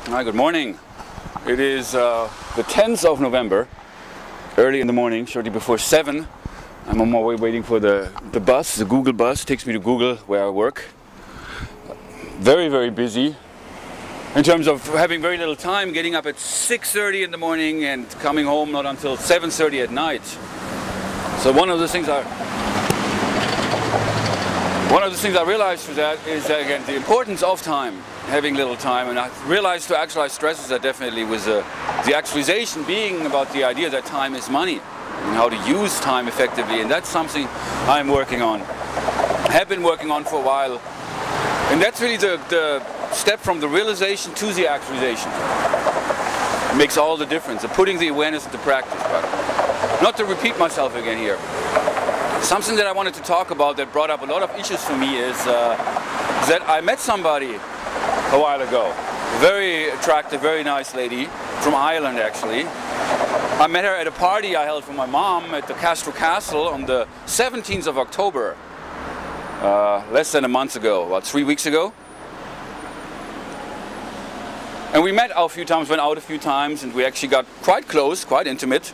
Hi, good morning. It is the 10th of November, early in the morning, shortly before 7. I'm on my way waiting for the bus, the Google bus, takes me to Google where I work. Very, very busy. In terms of having very little time, getting up at 6:30 in the morning and coming home not until 7:30 at night. So one of the things I realized through that is that, again, the importance of time, having little time, and I realized to actualize stresses that definitely was the actualization being about the idea that time is money and how to use time effectively, and that's something I'm working on. I have been working on for a while, and that's really the step from the realization to the actualization. It makes all the difference, putting the awareness into practice. But not to repeat myself again here. Something that I wanted to talk about that brought up a lot of issues for me is that I met somebody a while ago. A very attractive, very nice lady from Ireland, actually. I met her at a party I held for my mom at the Castro Castle on the 17th of October. Less than a month ago, about 3 weeks ago. And we met a few times, went out a few times, and we actually got quite close, quite intimate.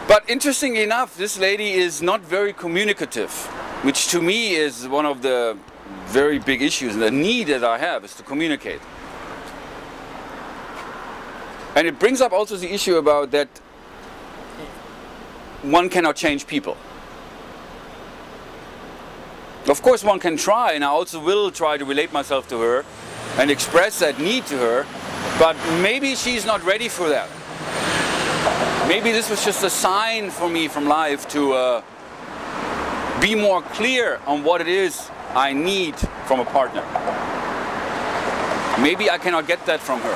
But interestingly enough, this lady is not very communicative, which to me is one of the very big issues. The need that I have is to communicate. And it brings up also the issue about that one cannot change people. Of course one can try, and I also will try to relate myself to her and express that need to her, but maybe she's not ready for that. Maybe this was just a sign for me from life to be more clear on what it is I need from a partner. Maybe I cannot get that from her.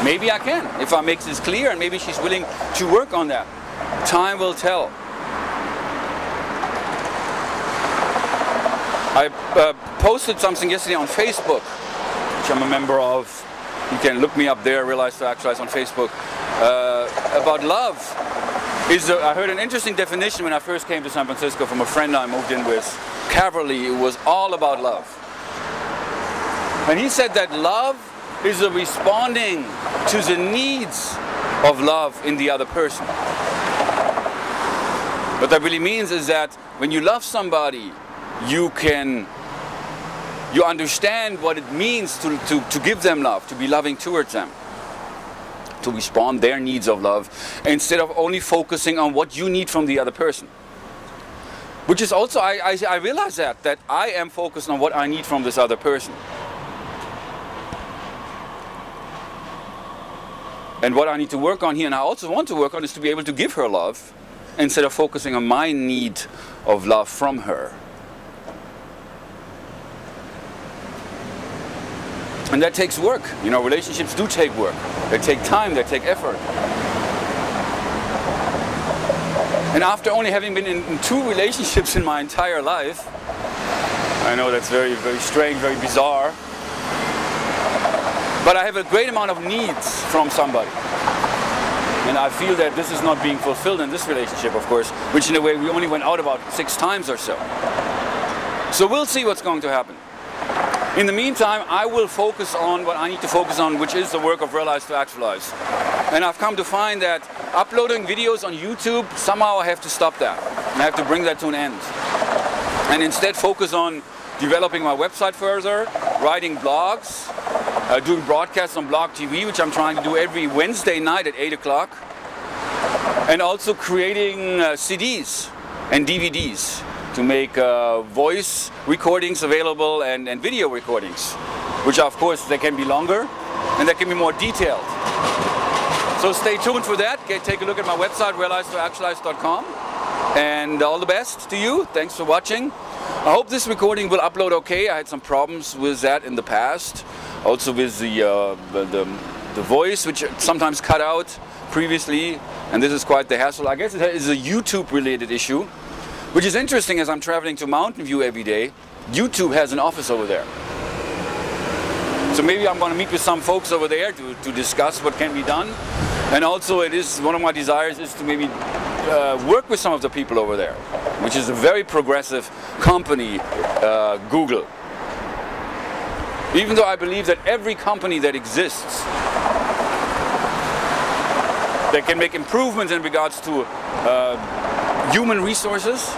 Maybe I can, if I make this clear, and maybe she's willing to work on that. Time will tell. I posted something yesterday on Facebook, which I'm a member of. You can look me up there, Realize to Actualize on Facebook, about love. I heard an interesting definition when I first came to San Francisco from a friend I moved in with, Caverly. It was all about love. And he said that love is a responding to the needs of love in the other person. What that really means is that when you love somebody, you understand what it means to give them love, to be loving towards them, to respond their needs of love, instead of only focusing on what you need from the other person. Which is also, I realize that I am focused on what I need from this other person. And what I need to work on here, and I also want to work on, is to be able to give her love, instead of focusing on my need of love from her. And that takes work. You know, relationships do take work. They take time, they take effort. And after only having been in 2 relationships in my entire life, I know that's very, very strange, very bizarre, but I have a great amount of needs from somebody. And I feel that this is not being fulfilled in this relationship, of course, which in a way we only went out about 6 times or so. So we'll see what's going to happen. In the meantime, I will focus on what I need to focus on, which is the work of Realize to Actualize. And I've come to find that uploading videos on YouTube, somehow I have to stop that. And I have to bring that to an end. And instead focus on developing my website further, writing blogs, doing broadcasts on Blog TV, which I'm trying to do every Wednesday night at 8 o'clock. And also creating CDs and DVDs. To make voice recordings available and video recordings, which of course they can be longer and they can be more detailed. So stay tuned for that. Take a look at my website, realizetoactualize.com, and all the best to you. Thanks for watching. I hope this recording will upload okay. I had some problems with that in the past, also with the voice, which sometimes cut out previously, and this is quite the hassle. I guess it is a YouTube related issue. Which is interesting, as I'm traveling to Mountain View every day, YouTube has an office over there. So maybe I'm going to meet with some folks over there to discuss what can be done. And also it is, one of my desires is to maybe work with some of the people over there, which is a very progressive company, Google. Even though I believe that every company that exists that can make improvements in regards to human resources,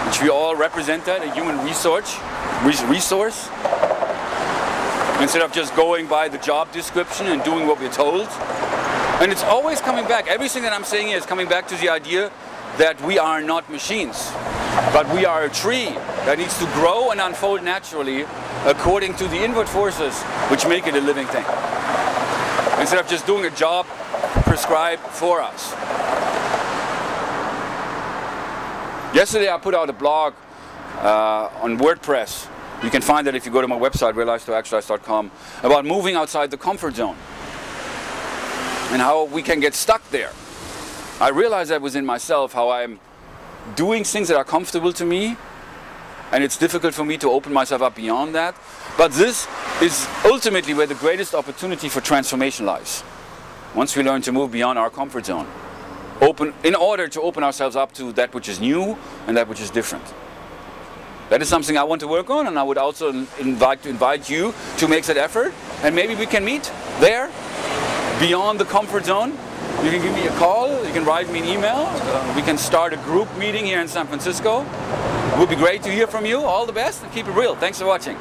which we all represent that, a human resource, instead of just going by the job description and doing what we're told. And it's always coming back. Everything that I'm saying here is coming back to the idea that we are not machines, but we are a tree that needs to grow and unfold naturally according to the inward forces which make it a living thing, instead of just doing a job prescribed for us. Yesterday I put out a blog on WordPress. You can find that if you go to my website, realize2actualize.com, about moving outside the comfort zone and how we can get stuck there. I realized that within myself, how I'm doing things that are comfortable to me, and it's difficult for me to open myself up beyond that. But this is ultimately where the greatest opportunity for transformation lies. Once we learn to move beyond our comfort zone, in order to open ourselves up to that which is new and that which is different. That is something I want to work on, and I would also invite you to make that effort, and maybe we can meet there, beyond the comfort zone. You can give me a call, you can write me an email, we can start a group meeting here in San Francisco. It would be great to hear from you. All the best, and keep it real. Thanks for watching.